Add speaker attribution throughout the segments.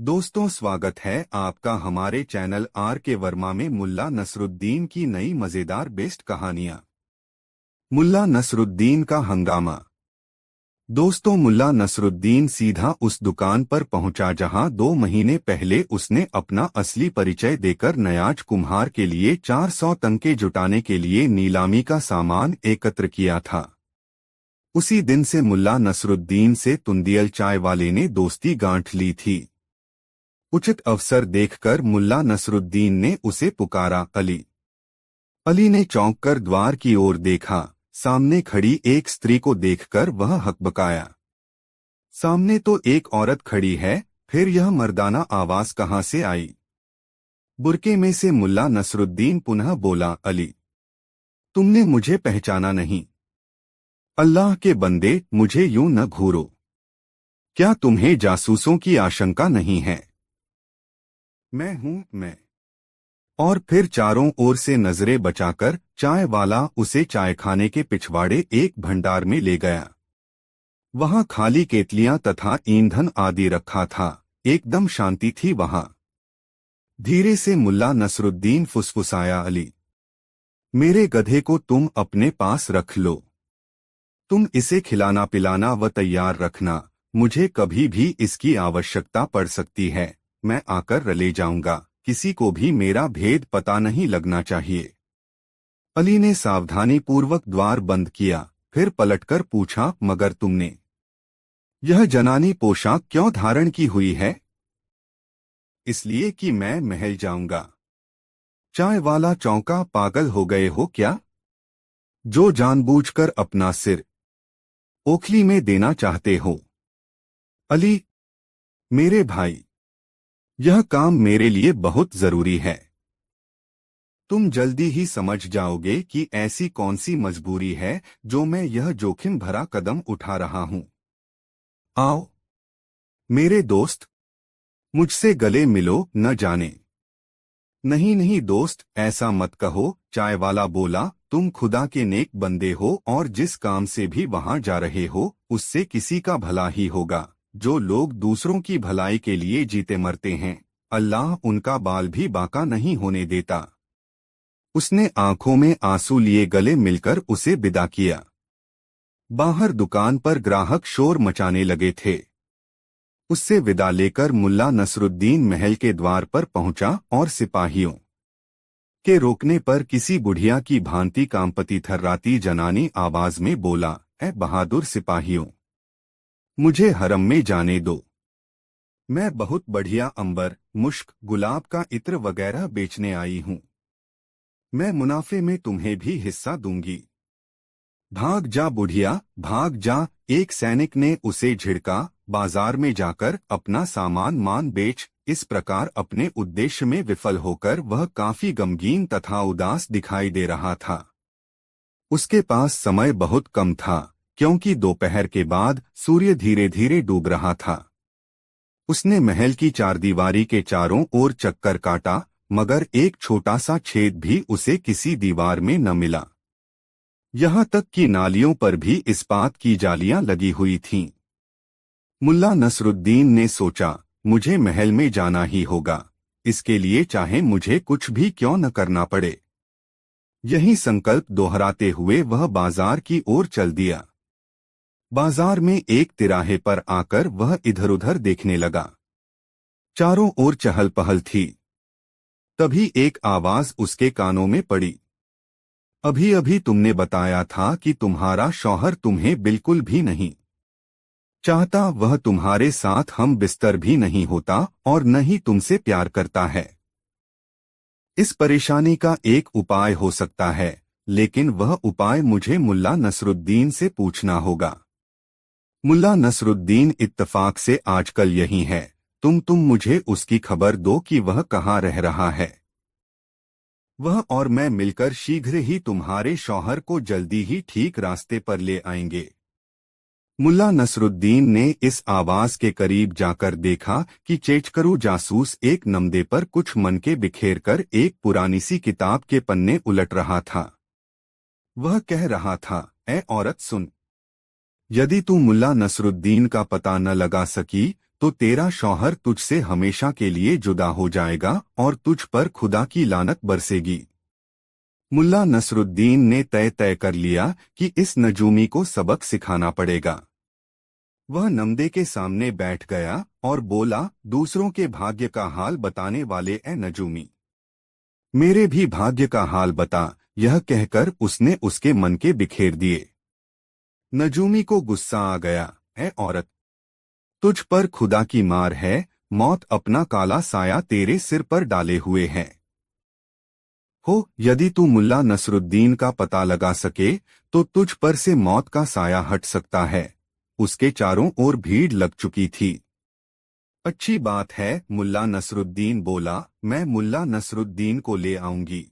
Speaker 1: दोस्तों, स्वागत है आपका हमारे चैनल आर के वर्मा में मुल्ला नसरुद्दीन की नई मजेदार बेस्ट कहानियां। मुल्ला नसरुद्दीन का हंगामा। दोस्तों, मुल्ला नसरुद्दीन सीधा उस दुकान पर पहुंचा जहां 2 महीने पहले उसने अपना असली परिचय देकर नयाज कुम्हार के लिए 400 तंके जुटाने के लिए नीलामी का सामान एकत्र किया था। उसी दिन से मुल्ला नसरुद्दीन से तुंदियल चाय वाले ने दोस्ती गांठ ली थी। उचित अवसर देखकर मुल्ला नसरुद्दीन ने उसे पुकारा, अली। अली ने चौंक कर द्वार की ओर देखा। सामने खड़ी एक स्त्री को देखकर वह हकबकाया। सामने तो एक औरत खड़ी है, फिर यह मर्दाना आवाज कहाँ से आई? बुरके में से मुल्ला नसरुद्दीन पुनः बोला, अली, तुमने मुझे पहचाना नहीं? अल्लाह के बंदे, मुझे यूं न घूरो। क्या तुम्हें जासूसों की आशंका नहीं है? मैं हूं मैं। और फिर चारों ओर से नजरें बचाकर चाय वाला उसे चायखाने के पिछवाड़े एक भंडार में ले गया। वहां खाली केतलियां तथा ईंधन आदि रखा था। एकदम शांति थी वहां। धीरे से मुल्ला नसरुद्दीन फुसफुसाया, अली, मेरे गधे को तुम अपने पास रख लो। तुम इसे खिलाना पिलाना व तैयार रखना। मुझे कभी भी इसकी आवश्यकता पड़ सकती है। मैं आकर ले जाऊंगा। किसी को भी मेरा भेद पता नहीं लगना चाहिए। अली ने सावधानी पूर्वक द्वार बंद किया, फिर पलटकर पूछा, मगर तुमने यह जनानी पोशाक क्यों धारण की हुई है? इसलिए कि मैं महल जाऊंगा। चाय वाला चौंका, पागल हो गए हो क्या, जो जानबूझकर अपना सिर ओखली में देना चाहते हो? अली, मेरे भाई, यह काम मेरे लिए बहुत जरूरी है। तुम जल्दी ही समझ जाओगे कि ऐसी कौन सी मजबूरी है जो मैं यह जोखिम भरा कदम उठा रहा हूं। आओ मेरे दोस्त, मुझसे गले मिलो। न जाने। नहीं नहीं दोस्त, ऐसा मत कहो, चाय वाला बोला। तुम खुदा के नेक बंदे हो और जिस काम से भी वहां जा रहे हो उससे किसी का भला ही होगा। जो लोग दूसरों की भलाई के लिए जीते मरते हैं, अल्लाह उनका बाल भी बाका नहीं होने देता। उसने आंखों में आंसू लिए गले मिलकर उसे विदा किया। बाहर दुकान पर ग्राहक शोर मचाने लगे थे। उससे विदा लेकर मुल्ला नसरुद्दीन महल के द्वार पर पहुंचा और सिपाहियों के रोकने पर किसी बुढ़िया की भांति कांपती थर्राती जनानी आवाज में बोला, ऐ बहादुर सिपाहियों, मुझे हरम में जाने दो। मैं बहुत बढ़िया अंबर, मुश्क, गुलाब का इत्र वगैरह बेचने आई हूं। मैं मुनाफे में तुम्हें भी हिस्सा दूंगी। भाग जा बुढ़िया, भाग जा। एक सैनिक ने उसे झिड़का। बाजार में जाकर अपना सामान मान बेच। इस प्रकार अपने उद्देश्य में विफल होकर वह काफी गमगीन तथा उदास दिखाई दे रहा था। उसके पास समय बहुत कम था, क्योंकि दोपहर के बाद सूर्य धीरे धीरे डूब रहा था। उसने महल की चारदीवारी के चारों ओर चक्कर काटा, मगर एक छोटा सा छेद भी उसे किसी दीवार में न मिला। यहाँ तक कि नालियों पर भी इस्पात की जालियां लगी हुई थीं। मुल्ला नसरुद्दीन ने सोचा, मुझे महल में जाना ही होगा, इसके लिए चाहे मुझे कुछ भी क्यों न करना पड़े। यही संकल्प दोहराते हुए वह बाजार की ओर चल दिया। बाजार में एक तिराहे पर आकर वह इधर-उधर देखने लगा। चारों ओर चहल पहल थी। तभी एक आवाज उसके कानों में पड़ी, अभी अभी तुमने बताया था कि तुम्हारा शौहर तुम्हें बिल्कुल भी नहीं चाहता, वह तुम्हारे साथ हम बिस्तर भी नहीं होता और न ही तुमसे प्यार करता है। इस परेशानी का एक उपाय हो सकता है, लेकिन वह उपाय मुझे मुल्ला नसरुद्दीन से पूछना होगा। मुल्ला नसरुद्दीन इत्तफाक से आजकल यही है। तुम मुझे उसकी खबर दो कि वह कहाँ रह रहा है। वह और मैं मिलकर शीघ्र ही तुम्हारे शौहर को जल्दी ही ठीक रास्ते पर ले आएंगे। मुल्ला नसरुद्दीन ने इस आवाज के करीब जाकर देखा कि चेचकरू जासूस एक नमदे पर कुछ मनके बिखेरकर एक पुरानी सी किताब के पन्ने उलट रहा था। वह कह रहा था, ऐ औरत सुन, यदि तू मुल्ला नसरुद्दीन का पता न लगा सकी तो तेरा शौहर तुझसे हमेशा के लिए जुदा हो जाएगा और तुझ पर खुदा की लानत बरसेगी। मुल्ला नसरुद्दीन ने तय कर लिया कि इस नजूमी को सबक सिखाना पड़ेगा। वह नमदे के सामने बैठ गया और बोला, दूसरों के भाग्य का हाल बताने वाले ए नजूमी, मेरे भी भाग्य का हाल बता। यह कहकर उसने उसके मन के बिखेर दिए। नजूमी को गुस्सा आ गया, ए औरत, तुझ पर खुदा की मार है, मौत अपना काला साया तेरे सिर पर डाले हुए है। यदि तू मुल्ला नसरुद्दीन का पता लगा सके तो तुझ पर से मौत का साया हट सकता है। उसके चारों ओर भीड़ लग चुकी थी। अच्छी बात है, मुल्ला नसरुद्दीन बोला, मैं मुल्ला नसरुद्दीन को ले आऊंगी।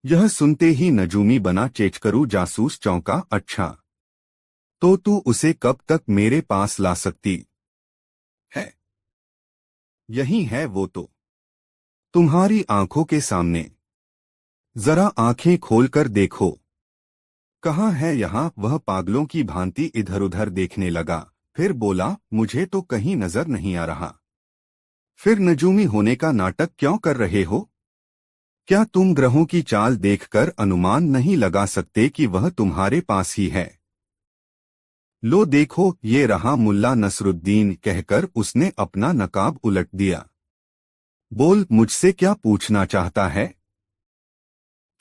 Speaker 1: यह सुनते ही नजूमी बना चेचकरू जासूस चौंका, अच्छा, तो तू उसे कब तक मेरे पास ला सकती है? यही है वो तो, तुम्हारी आंखों के सामने। जरा आंखें खोलकर देखो, कहाँ है यहाँ? वह पागलों की भांति इधर उधर देखने लगा, फिर बोला, मुझे तो कहीं नजर नहीं आ रहा। फिर नजूमी होने का नाटक क्यों कर रहे हो? क्या तुम ग्रहों की चाल देखकर अनुमान नहीं लगा सकते कि वह तुम्हारे पास ही है? लो देखो, ये रहा मुल्ला नसरुद्दीन, कहकर उसने अपना नकाब उलट दिया। बोल, मुझसे क्या पूछना चाहता है?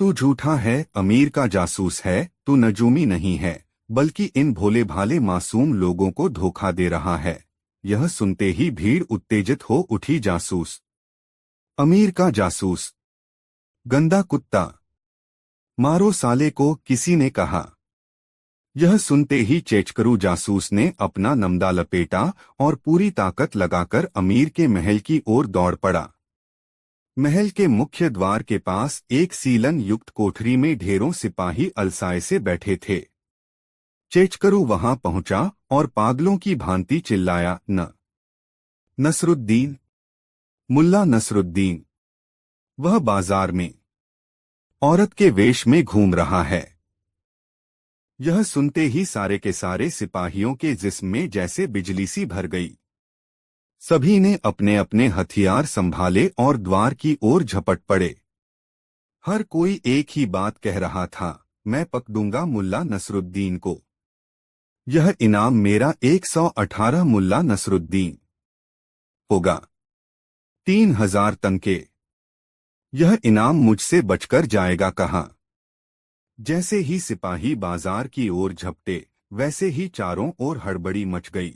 Speaker 1: तू झूठा है, अमीर का जासूस है, तू नजूमी नहीं है, बल्कि इन भोले भाले मासूम लोगों को धोखा दे रहा है। यह सुनते ही भीड़ उत्तेजित हो उठी। जासूस, अमीर का जासूस, गंदा कुत्ता, मारो साले को, किसी ने कहा। यह सुनते ही चेचकरू जासूस ने अपना नमदा लपेटा और पूरी ताकत लगाकर अमीर के महल की ओर दौड़ पड़ा। महल के मुख्य द्वार के पास एक सीलन युक्त कोठरी में ढेरों सिपाही अलसाए से बैठे थे। चेचकरू वहां पहुंचा और पागलों की भांति चिल्लाया, नसरुद्दीन, मुल्ला नसरुद्दीन। वह बाजार में औरत के वेश में घूम रहा है। यह सुनते ही सारे के सारे सिपाहियों के जिस्म में जैसे बिजली सी भर गई। सभी ने अपने अपने हथियार संभाले और द्वार की ओर झपट पड़े। हर कोई एक ही बात कह रहा था, मैं पक दूंगा मुल्ला नसरुद्दीन को। यह इनाम मेरा 118 मुल्ला नसरुद्दीन होगा, 3000 तनके। यह इनाम मुझसे बचकर जाएगा कहाँ? जैसे ही सिपाही बाजार की ओर झपटे, वैसे ही चारों ओर हड़बड़ी मच गई।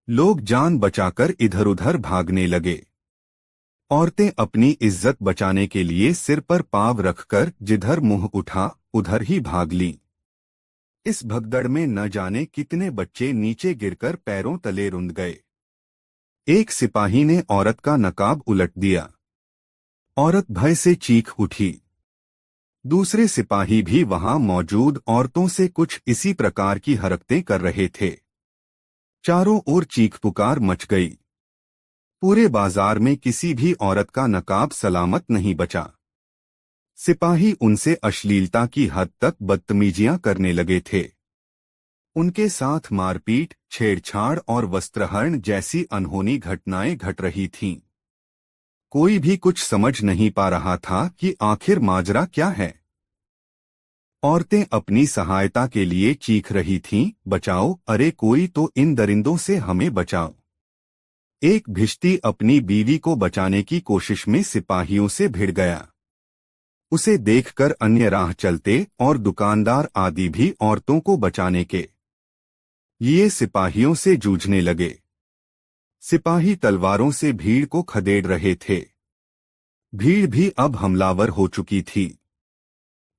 Speaker 1: लोग जान बचाकर इधर उधर भागने लगे। औरतें अपनी इज्जत बचाने के लिए सिर पर पाँव रखकर जिधर मुंह उठा उधर ही भाग लीं। इस भगदड़ में न जाने कितने बच्चे नीचे गिरकर पैरों तले रुंध गए। एक सिपाही ने औरत का नकाब उलट दिया। औरत भय से चीख उठी। दूसरे सिपाही भी वहां मौजूद औरतों से कुछ इसी प्रकार की हरकतें कर रहे थे। चारों ओर चीख पुकार मच गई। पूरे बाजार में किसी भी औरत का नकाब सलामत नहीं बचा। सिपाही उनसे अश्लीलता की हद तक बदतमीजियां करने लगे थे। उनके साथ मारपीट, छेड़छाड़ और वस्त्रहरण जैसी अनहोनी घटनाएं घट रही थीं। कोई भी कुछ समझ नहीं पा रहा था कि आखिर माजरा क्या है। औरतें अपनी सहायता के लिए चीख रही थीं, बचाओ, अरे कोई तो इन दरिंदों से हमें बचाओ। एक भिश्ती अपनी बीवी को बचाने की कोशिश में सिपाहियों से भिड़ गया। उसे देखकर अन्य राह चलते और दुकानदार आदि भी औरतों को बचाने के ये सिपाहियों से जूझने लगे। सिपाही तलवारों से भीड़ को खदेड़ रहे थे। भीड़ भी अब हमलावर हो चुकी थी।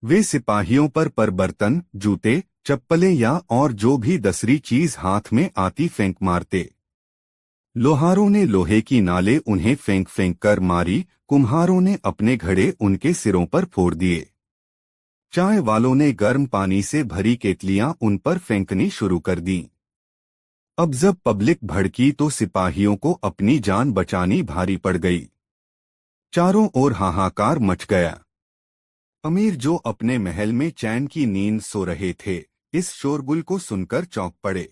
Speaker 1: वे सिपाहियों पर बर्तन, जूते, चप्पलें या और जो भी दसरी चीज हाथ में आती फेंक मारते। लोहारों ने लोहे की नाले उन्हें फेंक फेंक कर मारी। कुम्हारों ने अपने घड़े उनके सिरों पर फोड़ दिए। चाय वालों ने गर्म पानी से भरी केतलियां उन पर फेंकनी शुरू कर दी। अब जब पब्लिक भड़की तो सिपाहियों को अपनी जान बचानी भारी पड़ गई। चारों ओर हाहाकार मच गया। अमीर जो अपने महल में चैन की नींद सो रहे थे, इस शोरगुल को सुनकर चौंक पड़े।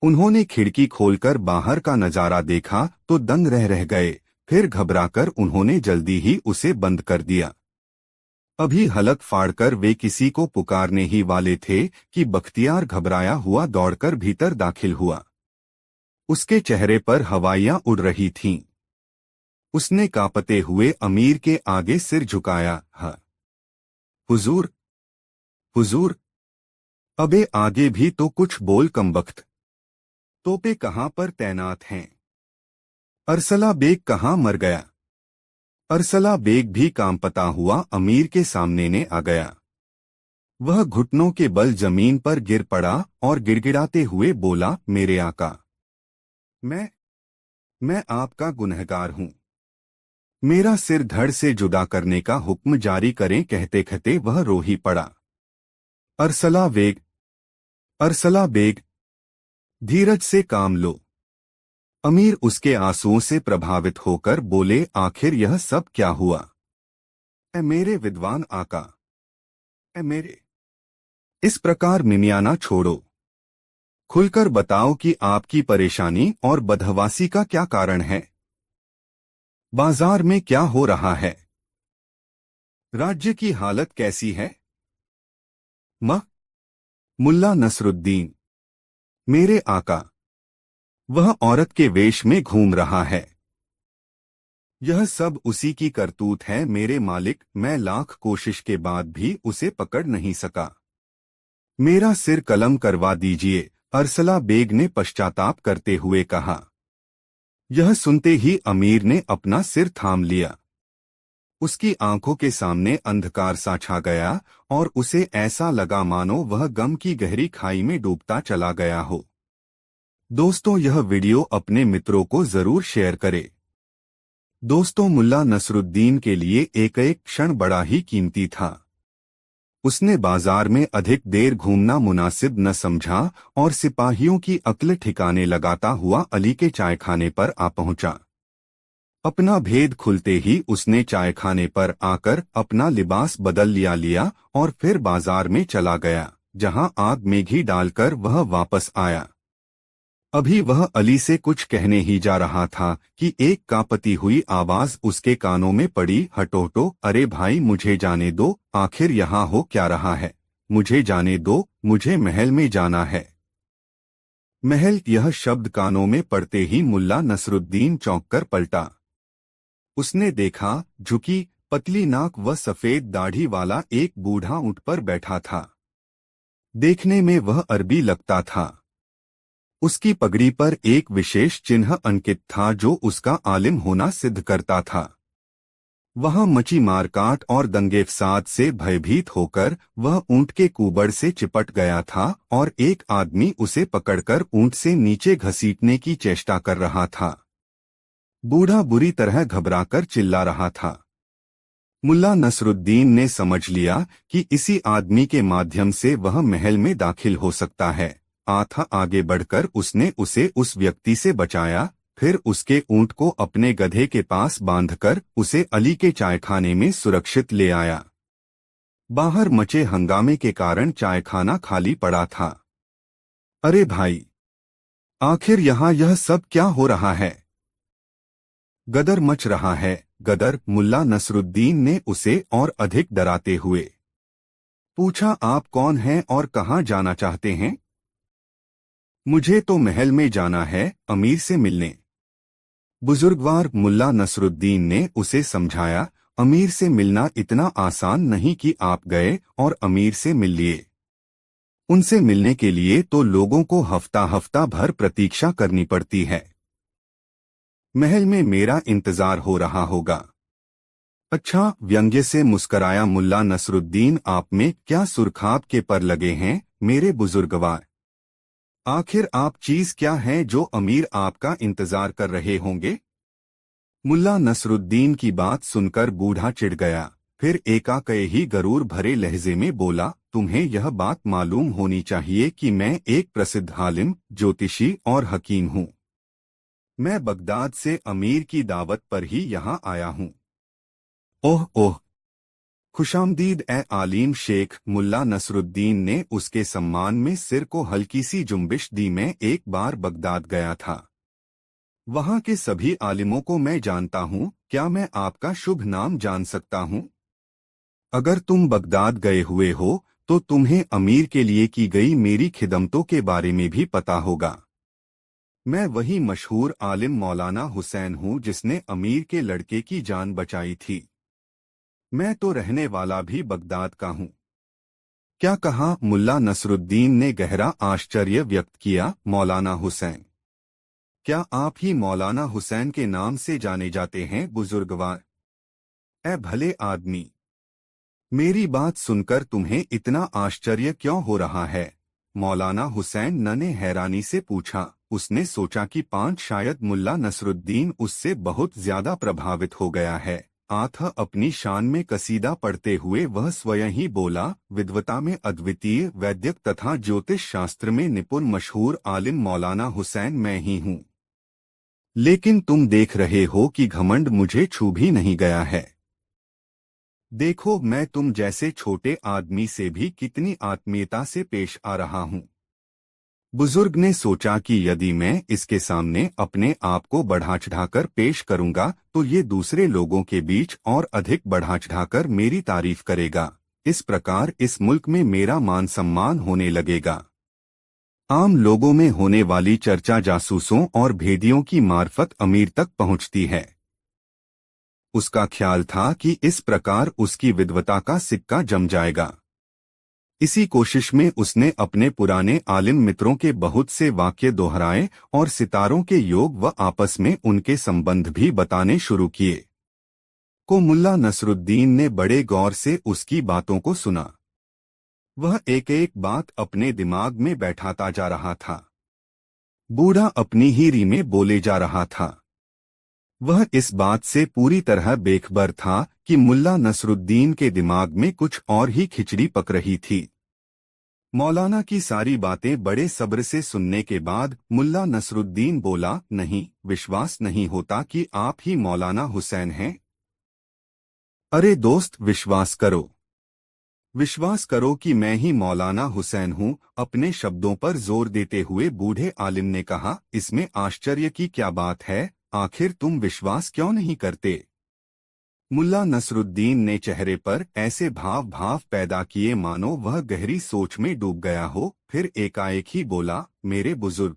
Speaker 1: उन्होंने खिड़की खोलकर बाहर का नजारा देखा तो दंग रह गए। फिर घबराकर उन्होंने जल्दी ही उसे बंद कर दिया। अभी हलक फाड़कर वे किसी को पुकारने ही वाले थे कि बख्तियार घबराया हुआ दौड़कर भीतर दाखिल हुआ। उसके चेहरे पर हवाइयां उड़ रही थीं। उसने कांपते हुए अमीर के आगे सिर झुकाया। हाँ हुजूर, हुजूर। अबे आगे भी तो कुछ बोल कमबख्त। तोपे कहाँ पर तैनात हैं? अरसला बेग कहाँ मर गया? अरसला बेग भी कांपता हुआ अमीर के सामने ने आ गया। वह घुटनों के बल जमीन पर गिर पड़ा और गिड़गिड़ाते हुए बोला, मेरे आका, मैं मैं आपका गुनहगार हूँ। मेरा सिर धड़ से जुदा करने का हुक्म जारी करें। कहते कहते वह रो ही पड़ा। अरसला बेग, अरसला बेग, धीरज से काम लो। अमीर उसके आंसुओं से प्रभावित होकर बोले, आखिर यह सब क्या हुआ? ए मेरे विद्वान आका, ए मेरे, इस प्रकार मिमियाना छोड़ो। खुलकर बताओ कि आपकी परेशानी और बदहवासी का क्या कारण है। बाजार में क्या हो रहा है? राज्य की हालत कैसी है? मुल्ला नसरुद्दीन, मेरे आका, वह औरत के वेश में घूम रहा है। यह सब उसी की करतूत है मेरे मालिक। मैं लाख कोशिश के बाद भी उसे पकड़ नहीं सका। मेरा सिर कलम करवा दीजिए, अरसला बेग ने पश्चाताप करते हुए कहा। यह सुनते ही अमीर ने अपना सिर थाम लिया। उसकी आंखों के सामने अंधकार सा छा गया और उसे ऐसा लगा मानो वह गम की गहरी खाई में डूबता चला गया हो। दोस्तों, यह वीडियो अपने मित्रों को जरूर शेयर करें। दोस्तों, मुल्ला नसरुद्दीन के लिए एक एक क्षण बड़ा ही कीमती था। उसने बाजार में अधिक देर घूमना मुनासिब न समझा और सिपाहियों की अक्ल ठिकाने लगाता हुआ अली के चायखाने पर आ पहुंचा। अपना भेद खुलते ही उसने चायखाने पर आकर अपना लिबास बदल लिया और फिर बाजार में चला गया, जहां आग में घी डालकर वह वापस आया। अभी वह अली से कुछ कहने ही जा रहा था कि एक कांपती हुई आवाज उसके कानों में पड़ी, हटो हटो, अरे भाई मुझे जाने दो, आखिर यहाँ हो क्या रहा है? मुझे जाने दो, मुझे महल में जाना है। महल, यह शब्द कानों में पड़ते ही मुल्ला नसरुद्दीन चौंककर पलटा। उसने देखा, झुकी पतली नाक व सफेद दाढ़ी वाला एक बूढ़ा ऊंट पर बैठा था। देखने में वह अरबी लगता था। उसकी पगड़ी पर एक विशेष चिन्ह अंकित था जो उसका आलिम होना सिद्ध करता था। वहां मची मारकाट और दंगे फसाद से भयभीत होकर वह ऊंट के कुबड़ से चिपट गया था और एक आदमी उसे पकड़कर ऊंट से नीचे घसीटने की चेष्टा कर रहा था। बूढ़ा बुरी तरह घबराकर चिल्ला रहा था। मुल्ला नसरुद्दीन ने समझ लिया कि इसी आदमी के माध्यम से वह महल में दाखिल हो सकता है। आगे बढ़कर उसने उसे उस व्यक्ति से बचाया, फिर उसके ऊंट को अपने गधे के पास बांधकर उसे अली के चायखाने में सुरक्षित ले आया। बाहर मचे हंगामे के कारण चायखाना खाली पड़ा था। अरे भाई, आखिर यहाँ यह सब क्या हो रहा है? गदर मच रहा है, गदर, मुल्ला नसरुद्दीन ने उसे और अधिक डराते हुए पूछा। आप कौन हैं और कहाँ जाना चाहते हैं? मुझे तो महल में जाना है, अमीर से मिलने। बुजुर्गवार मुल्ला नसरुद्दीन ने उसे समझाया। अमीर से मिलना इतना आसान नहीं कि आप गए और अमीर से मिल लिए। उनसे मिलने के लिए तो लोगों को हफ्ता हफ्ता भर प्रतीक्षा करनी पड़ती है। महल में मेरा इंतजार हो रहा होगा। अच्छा, व्यंग्य से मुस्कराया मुल्ला नसरुद्दीन। आप में क्या सुरखाब के पर लगे हैं मेरे बुजुर्गवार? आखिर आप चीज क्या है जो अमीर आपका इंतजार कर रहे होंगे? मुल्ला नसरुद्दीन की बात सुनकर बूढ़ा चिढ़ गया। फिर एकाएक ही गरूर भरे लहजे में बोला, तुम्हें यह बात मालूम होनी चाहिए कि मैं एक प्रसिद्ध आलिम, ज्योतिषी और हकीम हूँ। मैं बगदाद से अमीर की दावत पर ही यहाँ आया हूँ। ओह ओह, खुशामदीद ए आलिम शेख। मुल्ला नसरुद्दीन ने उसके सम्मान में सिर को हल्की सी जुम्बिश दी। मैं एक बार बगदाद गया था। वहां के सभी आलिमों को मैं जानता हूं। क्या मैं आपका शुभ नाम जान सकता हूं? अगर तुम बगदाद गए हुए हो तो तुम्हें अमीर के लिए की गई मेरी खिदमतों के बारे में भी पता होगा। मैं वही मशहूर आलिम मौलाना हुसैन हूं जिसने अमीर के लड़के की जान बचाई थी। मैं तो रहने वाला भी बगदाद का हूं। क्या कहा? मुल्ला नसरुद्दीन ने गहरा आश्चर्य व्यक्त किया। मौलाना हुसैन? क्या आप ही मौलाना हुसैन के नाम से जाने जाते हैं बुजुर्गवार? ए भले आदमी, मेरी बात सुनकर तुम्हें इतना आश्चर्य क्यों हो रहा है? मौलाना हुसैन ने हैरानी से पूछा। उसने सोचा कि शायद मुल्ला नसरुद्दीन उससे बहुत ज्यादा प्रभावित हो गया है। आथा अपनी शान में कसीदा पढ़ते हुए वह स्वयं ही बोला, विद्वता में अद्वितीय, वैद्यक तथा ज्योतिष शास्त्र में निपुण मशहूर आलिम मौलाना हुसैन मैं ही हूँ। लेकिन तुम देख रहे हो कि घमंड मुझे छू भी नहीं गया है। देखो, मैं तुम जैसे छोटे आदमी से भी कितनी आत्मीयता से पेश आ रहा हूँ। बुजुर्ग ने सोचा कि यदि मैं इसके सामने अपने आप को बढ़ा चढ़ाकर पेश करूंगा तो ये दूसरे लोगों के बीच और अधिक बढ़ा चढ़ाकर मेरी तारीफ करेगा। इस प्रकार इस मुल्क में मेरा मान सम्मान होने लगेगा। आम लोगों में होने वाली चर्चा जासूसों और भेदियों की मार्फत अमीर तक पहुंचती है। उसका ख्याल था कि इस प्रकार उसकी विद्वता का सिक्का जम जाएगा। इसी कोशिश में उसने अपने पुराने आलिम मित्रों के बहुत से वाक्य दोहराए और सितारों के योग व आपस में उनके संबंध भी बताने शुरू किए। मुल्ला नसरुद्दीन ने बड़े गौर से उसकी बातों को सुना। वह एक एक बात अपने दिमाग में बैठाता जा रहा था। बूढ़ा अपनी ही री में बोले जा रहा था। वह इस बात से पूरी तरह बेखबर था कि मुल्ला नसरुद्दीन के दिमाग में कुछ और ही खिचड़ी पक रही थी। मौलाना की सारी बातें बड़े सब्र से सुनने के बाद मुल्ला नसरुद्दीन बोला, नहीं, विश्वास नहीं होता कि आप ही मौलाना हुसैन हैं। अरे दोस्त, विश्वास करो। विश्वास करो कि मैं ही मौलाना हुसैन हूँ। अपने शब्दों पर जोर देते हुए बूढ़े आलिम ने कहा, इसमें आश्चर्य की क्या बात है? आखिर तुम विश्वास क्यों नहीं करते? मुल्ला नसरुद्दीन ने चेहरे पर ऐसे भाव पैदा किए मानो वह गहरी सोच में डूब गया हो। फिर एकाएक ही बोला, मेरे बुजुर्ग,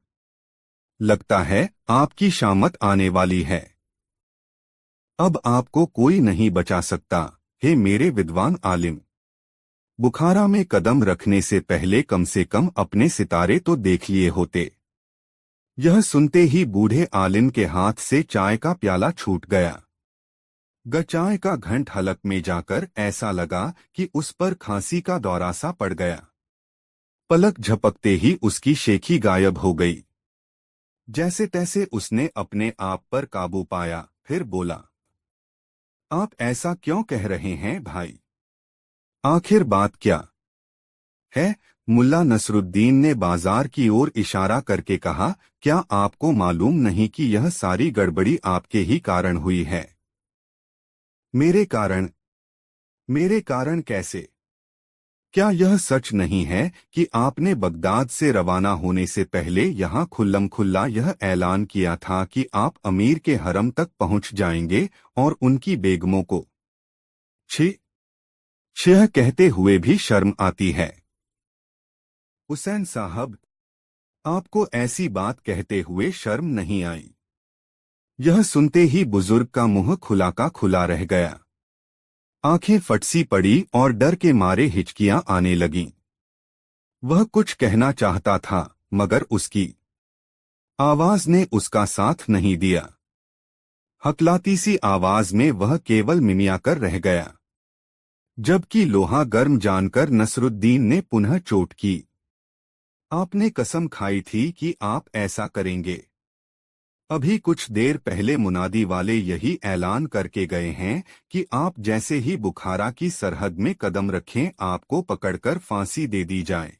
Speaker 1: लगता है आपकी शामत आने वाली है। अब आपको कोई नहीं बचा सकता। हे मेरे विद्वान आलिम, बुखारा में कदम रखने से पहले कम से कम अपने सितारे तो देख लिए होते। यह सुनते ही बूढ़े आलिम के हाथ से चाय का प्याला छूट गया। चाय का घंट हलक में जाकर ऐसा लगा कि उस पर खांसी का दौरा सा पड़ गया। पलक झपकते ही उसकी शेखी गायब हो गई। जैसे तैसे उसने अपने आप पर काबू पाया। फिर बोला, आप ऐसा क्यों कह रहे हैं भाई? आखिर बात क्या है? मुल्ला नसरुद्दीन ने बाजार की ओर इशारा करके कहा, क्या आपको मालूम नहीं कि यह सारी गड़बड़ी आपके ही कारण हुई है? मेरे कारण? मेरे कारण कैसे? क्या यह सच नहीं है कि आपने बगदाद से रवाना होने से पहले यहाँ खुल्लम खुल्ला यह ऐलान किया था कि आप अमीर के हरम तक पहुँच जाएंगे और उनकी बेगमों को छी यह कहते हुए भी शर्म आती है। हुसैन साहब, आपको ऐसी बात कहते हुए शर्म नहीं आई? यह सुनते ही बुजुर्ग का मुंह खुला का खुला रह गया। आंखें फटसी पड़ी और डर के मारे हिचकियां आने लगीं। वह कुछ कहना चाहता था मगर उसकी आवाज ने उसका साथ नहीं दिया। हकलाती सी आवाज में वह केवल मिमिया कर रह गया। जबकि लोहा गर्म जानकर नसरुद्दीन ने पुनः चोट की। आपने कसम खाई थी कि आप ऐसा करेंगे। अभी कुछ देर पहले मुनादी वाले यही ऐलान करके गए हैं कि आप जैसे ही बुखारा की सरहद में कदम रखें आपको पकड़कर फांसी दे दी जाए।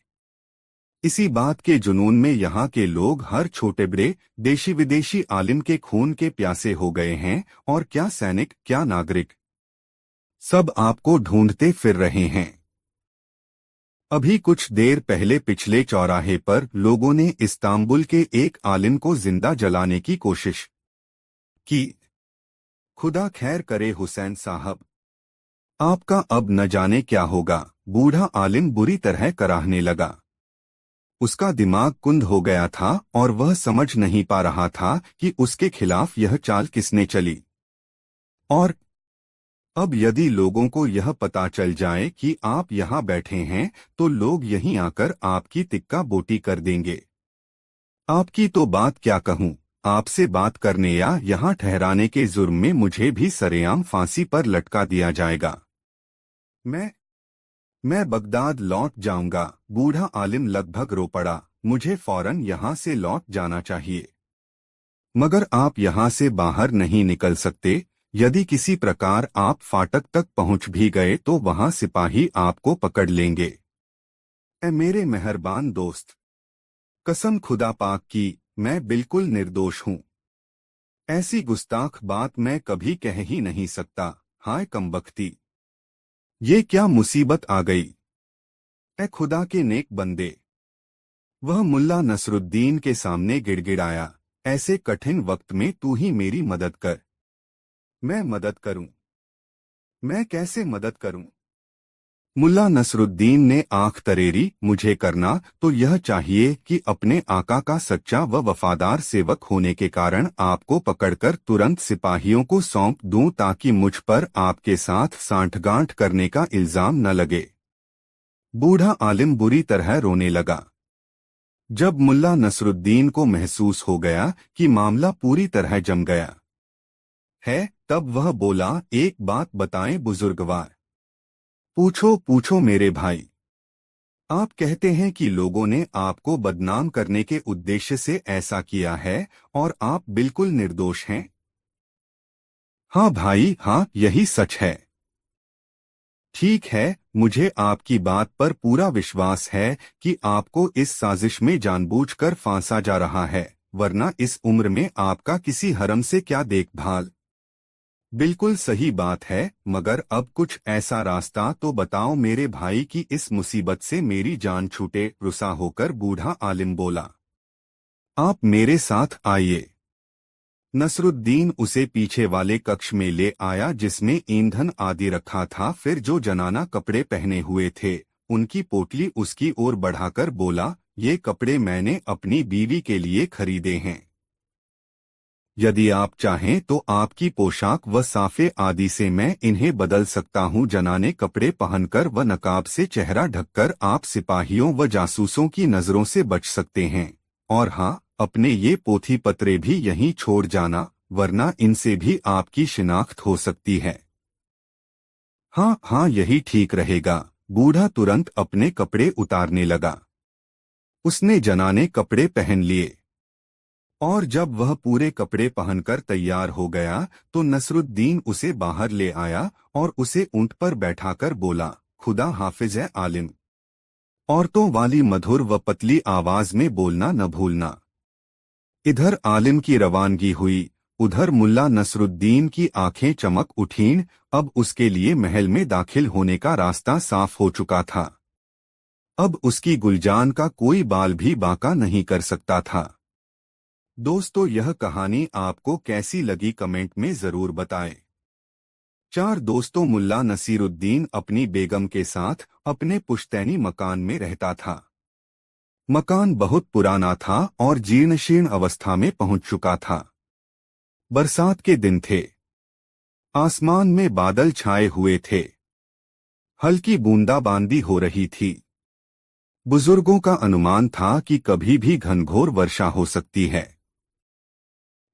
Speaker 1: इसी बात के जुनून में यहाँ के लोग हर छोटे बड़े देशी विदेशी आलिम के खून के प्यासे हो गए हैं। और क्या सैनिक, क्या नागरिक, सब आपको ढूंढते फिर रहे हैं। अभी कुछ देर पहले पिछले चौराहे पर लोगों ने इस्तांबुल के एक आलिम को जिंदा जलाने की कोशिश की। खुदा खैर करे हुसैन साहब, आपका अब न जाने क्या होगा। बूढ़ा आलिम बुरी तरह कराहने लगा। उसका दिमाग कुंद हो गया था और वह समझ नहीं पा रहा था कि उसके खिलाफ यह चाल किसने चली। और अब यदि लोगों को यह पता चल जाए कि आप यहाँ बैठे हैं तो लोग यहीं आकर आपकी तिक्का बोटी कर देंगे। आपकी तो बात क्या कहूँ, आपसे बात करने या यहाँ ठहराने के जुर्म में मुझे भी सरेआम फांसी पर लटका दिया जाएगा। मैं मैं बगदाद लौट जाऊंगा। बूढ़ा आलिम लगभग रो पड़ा। मुझे फौरन यहाँ से लौट जाना चाहिए, मगर आप यहाँ से बाहर नहीं निकल सकते। यदि किसी प्रकार आप फाटक तक पहुँच भी गए तो वहाँ सिपाही आपको पकड़ लेंगे। ए मेरे मेहरबान दोस्त, कसम खुदा पाक की, मैं बिल्कुल निर्दोष हूँ। ऐसी गुस्ताख बात मैं कभी कह ही नहीं सकता। हाय कमबख्ती, ये क्या मुसीबत आ गई। ए खुदा के नेक बंदे, वह मुल्ला नसरुद्दीन के सामने गिड़गिड़ाया। ऐसे कठिन वक्त में तू ही मेरी मदद कर। मैं मदद करूं? मैं कैसे मदद करूं? मुल्ला नसरुद्दीन ने आंख तरेरी। मुझे करना तो यह चाहिए कि अपने आका का सच्चा व वफादार सेवक होने के कारण आपको पकड़कर तुरंत सिपाहियों को सौंप दूं ताकि मुझ पर आपके साथ सांठगांठ करने का इल्जाम न लगे। बूढ़ा आलिम बुरी तरह रोने लगा। जब मुल्ला नसरुद्दीन को महसूस हो गया कि मामला पूरी तरह जम गया है, तब वह बोला, एक बात बताएं बुजुर्गवार। पूछो पूछो मेरे भाई। आप कहते हैं कि लोगों ने आपको बदनाम करने के उद्देश्य से ऐसा किया है और आप बिल्कुल निर्दोष हैं। हाँ भाई, हाँ, यही सच है। ठीक है, मुझे आपकी बात पर पूरा विश्वास है कि आपको इस साजिश में जानबूझकर फांसा जा रहा है, वरना इस उम्र में आपका किसी हरम से क्या देखभाल। बिल्कुल सही बात है, मगर अब कुछ ऐसा रास्ता तो बताओ मेरे भाई कि इस मुसीबत से मेरी जान छूटे। रुसा होकर बूढ़ा आलिम बोला, आप मेरे साथ आइए। नसरुद्दीन उसे पीछे वाले कक्ष में ले आया जिसमें ईंधन आदि रखा था। फिर जो जनाना कपड़े पहने हुए थे उनकी पोटली उसकी ओर बढ़ाकर बोला, ये कपड़े मैंने अपनी बीवी के लिए खरीदे हैं। यदि आप चाहें तो आपकी पोशाक व साफे आदि से मैं इन्हें बदल सकता हूं। जनाने कपड़े पहनकर व नकाब से चेहरा ढककर आप सिपाहियों व जासूसों की नजरों से बच सकते हैं। और हाँ, अपने ये पोथी पत्रे भी यहीं छोड़ जाना, वरना इनसे भी आपकी शिनाख्त हो सकती है। हाँ हाँ, यही ठीक रहेगा। बूढ़ा तुरंत अपने कपड़े उतारने लगा। उसने जनाने कपड़े पहन लिए और जब वह पूरे कपड़े पहनकर तैयार हो गया तो नसरुद्दीन उसे बाहर ले आया और उसे ऊंट पर बैठाकर बोला, खुदा हाफिज है आलिम। औरतों वाली मधुर व पतली आवाज में बोलना न भूलना। इधर आलिम की रवानगी हुई, उधर मुल्ला नसरुद्दीन की आंखें चमक उठीं। अब उसके लिए महल में दाखिल होने का रास्ता साफ हो चुका था। अब उसकी गुलजान का कोई बाल भी बांका नहीं कर सकता था। दोस्तों, यह कहानी आपको कैसी लगी कमेंट में जरूर बताएं। चार दोस्तों मुल्ला नसीरुद्दीन अपनी बेगम के साथ अपने पुश्तैनी मकान में रहता था। मकान बहुत पुराना था और जीर्णशीर्ण अवस्था में पहुंच चुका था। बरसात के दिन थे। आसमान में बादल छाए हुए थे। हल्की बूंदाबांदी हो रही थी। बुजुर्गों का अनुमान था कि कभी भी घनघोर वर्षा हो सकती है।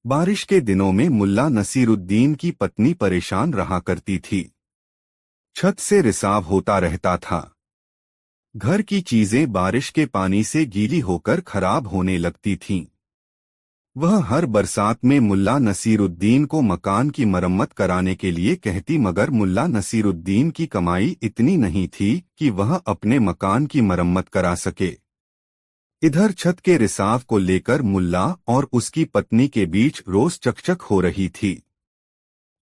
Speaker 1: बारिश के दिनों में मुल्ला नसीरुद्दीन की पत्नी परेशान रहा करती थी। छत से रिसाव होता रहता था। घर की चीजें बारिश के पानी से गीली होकर खराब होने लगती थीं। वह हर बरसात में मुल्ला नसीरुद्दीन को मकान की मरम्मत कराने के लिए कहती, मगर मुल्ला नसीरुद्दीन की कमाई इतनी नहीं थी कि वह अपने मकान की मरम्मत करा सके। इधर छत के रिसाव को लेकर मुल्ला और उसकी पत्नी के बीच रोज चकचक हो रही थी।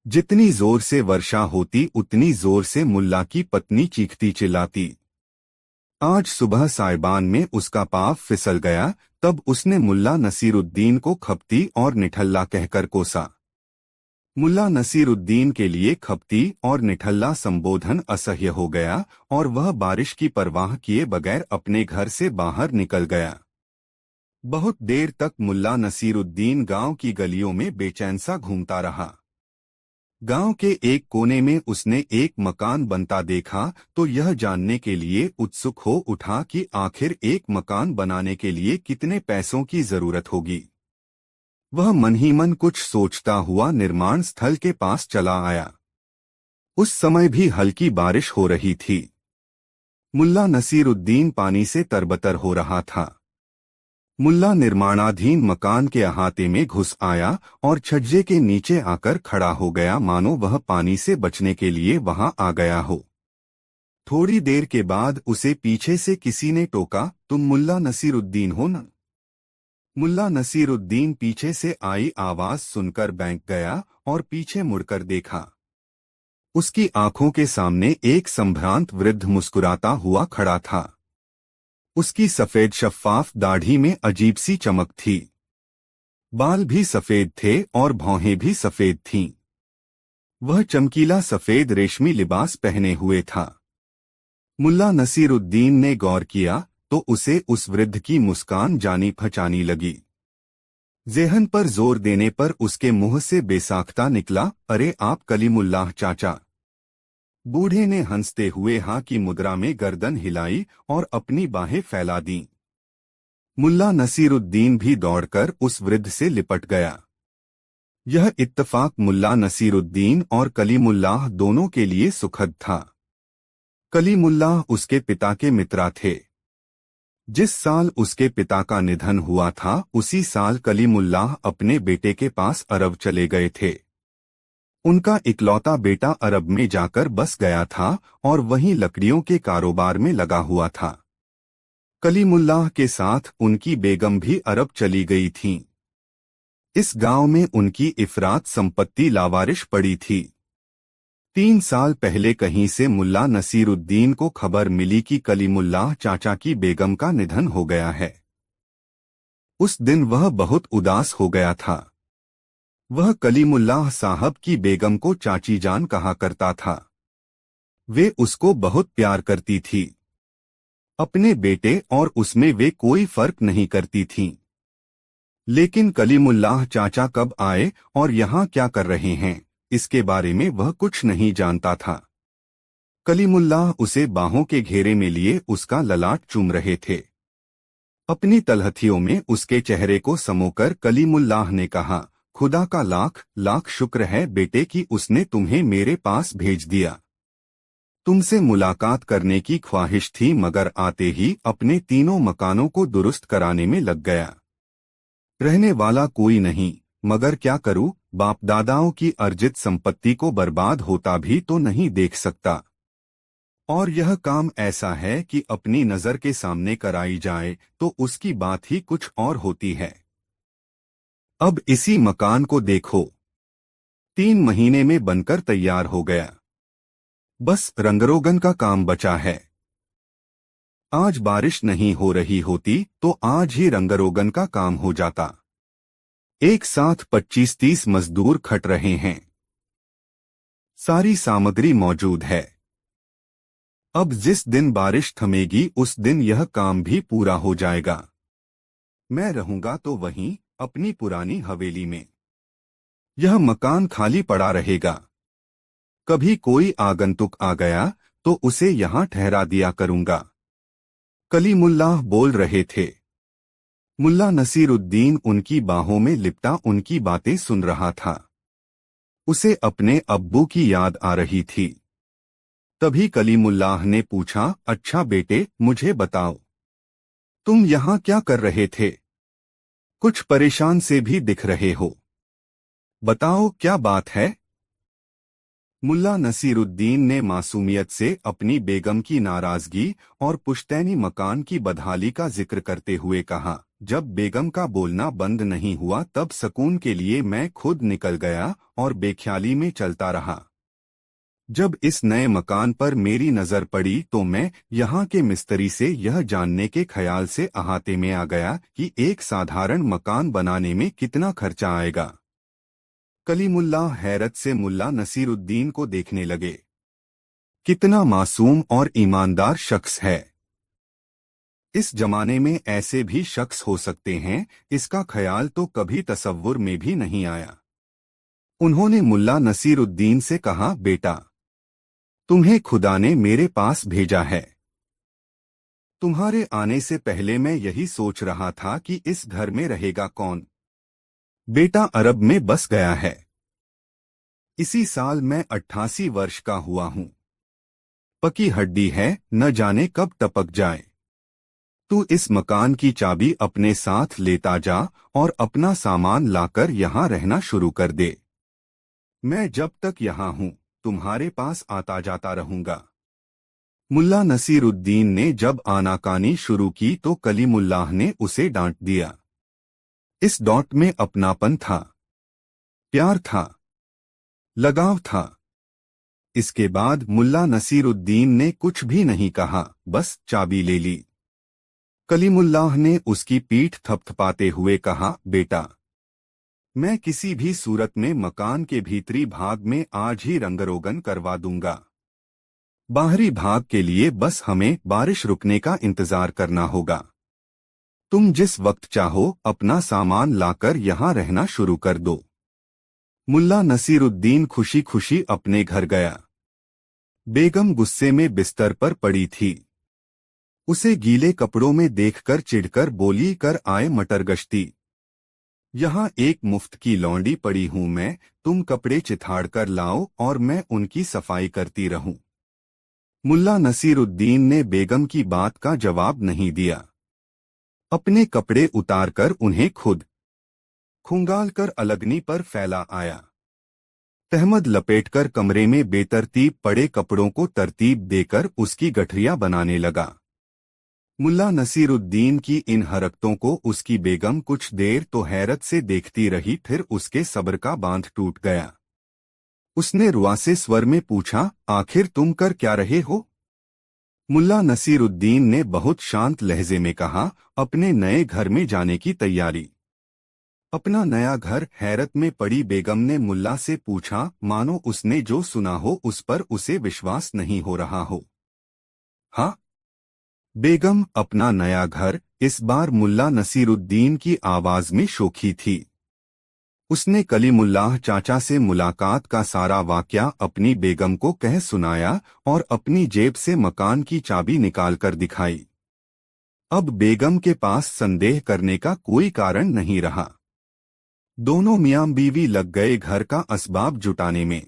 Speaker 1: जितनी जोर से वर्षा होती उतनी जोर से मुल्ला की पत्नी चीखती चिल्लाती। आज सुबह साइबान में उसका पाँव फिसल गया, तब उसने मुल्ला नसीरुद्दीन को खपती और निठल्ला कहकर कोसा। मुल्ला नसीरुद्दीन के लिए खपती और निठल्ला संबोधन असह्य हो गया और वह बारिश की परवाह किए बगैर अपने घर से बाहर निकल गया। बहुत देर तक मुल्ला नसीरुद्दीन गांव की गलियों में बेचैन सा घूमता रहा। गांव के एक कोने में उसने एक मकान बनता देखा तो यह जानने के लिए उत्सुक हो उठा कि आखिर एक मकान बनाने के लिए कितने पैसों की जरूरत होगी। वह मन ही मन कुछ सोचता हुआ निर्माण स्थल के पास चला आया। उस समय भी हल्की बारिश हो रही थी। मुल्ला नसीरुद्दीन पानी से तरबतर हो रहा था। मुल्ला निर्माणाधीन मकान के अहाते में घुस आया और छज्जे के नीचे आकर खड़ा हो गया, मानो वह पानी से बचने के लिए वहां आ गया हो। थोड़ी देर के बाद उसे पीछे से किसी ने टोका, तुम मुल्ला नसीरुद्दीन हो न? मुल्ला नसीरुद्दीन पीछे से आई आवाज सुनकर बैंक गया और पीछे मुड़कर देखा। उसकी आंखों के सामने एक संभ्रांत वृद्ध मुस्कुराता हुआ खड़ा था। उसकी सफेद शफ्फाफ दाढ़ी में अजीब सी चमक थी। बाल भी सफेद थे और भौहें भी सफेद थीं। वह चमकीला सफेद रेशमी लिबास पहने हुए था। मुल्ला नसीरुद्दीन ने गौर किया तो उसे उस वृद्ध की मुस्कान जानी पहचानी लगी। ज़ेहन पर जोर देने पर उसके मुंह से बेसाख्ता निकला, अरे आप कलीमुल्लाह चाचा। बूढ़े ने हंसते हुए हाँ की मुद्रा में गर्दन हिलाई और अपनी बाहें फैला दीं। मुल्ला नसीरुद्दीन भी दौड़कर उस वृद्ध से लिपट गया। यह इत्तफाक मुल्ला नसीरुद्दीन और कलीमुल्लाह दोनों के लिए सुखद था। कलीमुल्लाह उसके पिता के मित्र थे। जिस साल उसके पिता का निधन हुआ था उसी साल कलीमुल्लाह अपने बेटे के पास अरब चले गए थे। उनका इकलौता बेटा अरब में जाकर बस गया था और वहीं लकड़ियों के कारोबार में लगा हुआ था। कलीमुल्लाह के साथ उनकी बेगम भी अरब चली गई थीं। इस गांव में उनकी इफरात संपत्ति लावारिश पड़ी थी। 3 साल पहले कहीं से मुल्ला नसीरुद्दीन को खबर मिली कि कलीमुल्लाह चाचा की बेगम का निधन हो गया है। उस दिन वह बहुत उदास हो गया था। वह कलीमुल्लाह साहब की बेगम को चाची जान कहा करता था। वे उसको बहुत प्यार करती थी। अपने बेटे और उसमें वे कोई फर्क नहीं करती थीं। लेकिन कलीमुल्लाह चाचा कब आए और यहाँ क्या कर रहे हैं, इसके बारे में वह कुछ नहीं जानता था। कलीमुल्लाह उसे बाहों के घेरे में लिए उसका ललाट चूम रहे थे। अपनी तलहथियों में उसके चेहरे को समोकर कलीमुल्लाह ने कहा, खुदा का लाख लाख शुक्र है बेटे कि उसने तुम्हें मेरे पास भेज दिया। तुमसे मुलाकात करने की ख्वाहिश थी मगर आते ही अपने 3 मकानों को दुरुस्त कराने में लग गया। रहने वाला कोई नहीं, मगर क्या करूं, बाप दादाओं की अर्जित संपत्ति को बर्बाद होता भी तो नहीं देख सकता। और यह काम ऐसा है कि अपनी नजर के सामने कराई जाए तो उसकी बात ही कुछ और होती है। अब इसी मकान को देखो, 3 महीने में बनकर तैयार हो गया। बस रंगरोगन का काम बचा है। आज बारिश नहीं हो रही होती तो आज ही रंगरोगन का काम हो जाता। एक साथ 25-30 मजदूर खट रहे हैं। सारी सामग्री मौजूद है। अब जिस दिन बारिश थमेगी उस दिन यह काम भी पूरा हो जाएगा। मैं रहूंगा तो वहीं अपनी पुरानी हवेली में। यह मकान खाली पड़ा रहेगा। कभी कोई आगंतुक आ गया तो उसे यहाँ ठहरा दिया करूंगा। कलीमुल्लाह बोल रहे थे। मुल्ला नसीरुद्दीन उनकी बाहों में लिपटा उनकी बातें सुन रहा था। उसे अपने अब्बू की याद आ रही थी। तभी कलीमुल्लाह ने पूछा, अच्छा बेटे मुझे बताओ, तुम यहाँ क्या कर रहे थे? कुछ परेशान से भी दिख रहे हो। बताओ क्या बात है? मुल्ला नसीरुद्दीन ने मासूमियत से अपनी बेगम की नाराजगी और पुश्तैनी मकान की बदहाली का जिक्र करते हुए कहा, जब बेगम का बोलना बंद नहीं हुआ तब सुकून के लिए मैं खुद निकल गया और बेख्याली में चलता रहा। जब इस नए मकान पर मेरी नजर पड़ी तो मैं यहाँ के मिस्त्री से यह जानने के ख्याल से अहाते में आ गया कि एक साधारण मकान बनाने में कितना खर्चा आएगा। कलीमुल्लाह हैरत से मुल्ला नसीरुद्दीन को देखने लगे। कितना मासूम और ईमानदार शख्स है। इस जमाने में ऐसे भी शख्स हो सकते हैं, इसका ख्याल तो कभी तसव्वुर में भी नहीं आया। उन्होंने मुल्ला नसीरुद्दीन से कहा, बेटा, तुम्हें खुदा ने मेरे पास भेजा है। तुम्हारे आने से पहले मैं यही सोच रहा था कि इस घर में रहेगा कौन। बेटा अरब में बस गया है। इसी साल मैं 88 वर्ष का हुआ हूं। पकी हड्डी है, न जाने कब टपक जाए। तू इस मकान की चाबी अपने साथ लेता जा और अपना सामान लाकर यहाँ रहना शुरू कर दे। मैं जब तक यहाँ हूँ तुम्हारे पास आता जाता रहूंगा। मुल्ला नसीरुद्दीन ने जब आनाकानी शुरू की तो कलीमुल्लाह ने उसे डांट दिया। इस डॉट में अपनापन था, प्यार था, लगाव था। इसके बाद मुल्ला नसीरुद्दीन ने कुछ भी नहीं कहा, बस चाबी ले ली। कलीमुल्लाह ने उसकी पीठ थपथपाते हुए कहा, बेटा, मैं किसी भी सूरत में मकान के भीतरी भाग में आज ही रंगरोगन करवा दूंगा। बाहरी भाग के लिए बस हमें बारिश रुकने का इंतजार करना होगा। तुम जिस वक्त चाहो अपना सामान लाकर यहाँ रहना शुरू कर दो। मुल्ला नसीरुद्दीन खुशी खुशी अपने घर गया। बेगम गुस्से में बिस्तर पर पड़ी थी। उसे गीले कपड़ों में देखकर चिढ़कर बोली, कर आए मटर गश्ती। यहाँ एक मुफ्त की लौंडी पड़ी हूँ मैं, तुम कपड़े चिथाड़ कर लाओ और मैं उनकी सफाई करती रहूं। मुल्ला नसीरुद्दीन ने बेगम की बात का जवाब नहीं दिया। अपने कपड़े उतारकर उन्हें खुद खंगाल कर अलगनी पर फैला आया। तहमद लपेटकर कमरे में बेतरतीब पड़े कपड़ों को तरतीब देकर उसकी गठरियां बनाने लगा। मुल्ला नसीरुद्दीन की इन हरकतों को उसकी बेगम कुछ देर तो हैरत से देखती रही, फिर उसके सब्र का बांध टूट गया। उसने रुआसे स्वर में पूछा, आखिर तुम कर क्या रहे हो? मुल्ला नसीरुद्दीन ने बहुत शांत लहजे में कहा, अपने नए घर में जाने की तैयारी। अपना नया घर? हैरत में पड़ी बेगम ने मुल्ला से पूछा, मानो उसने जो सुना हो उस पर उसे विश्वास नहीं हो रहा हो। हाँ बेगम, अपना नया घर? इस बार मुल्ला नसीरुद्दीन की आवाज में शोखी थी। उसने कलीमुल्लाह चाचा से मुलाकात का सारा वाकया अपनी बेगम को कह सुनाया और अपनी जेब से मकान की चाबी निकालकर दिखाई। अब बेगम के पास संदेह करने का कोई कारण नहीं रहा। दोनों मियां बीवी लग गए घर का असबाब जुटाने में।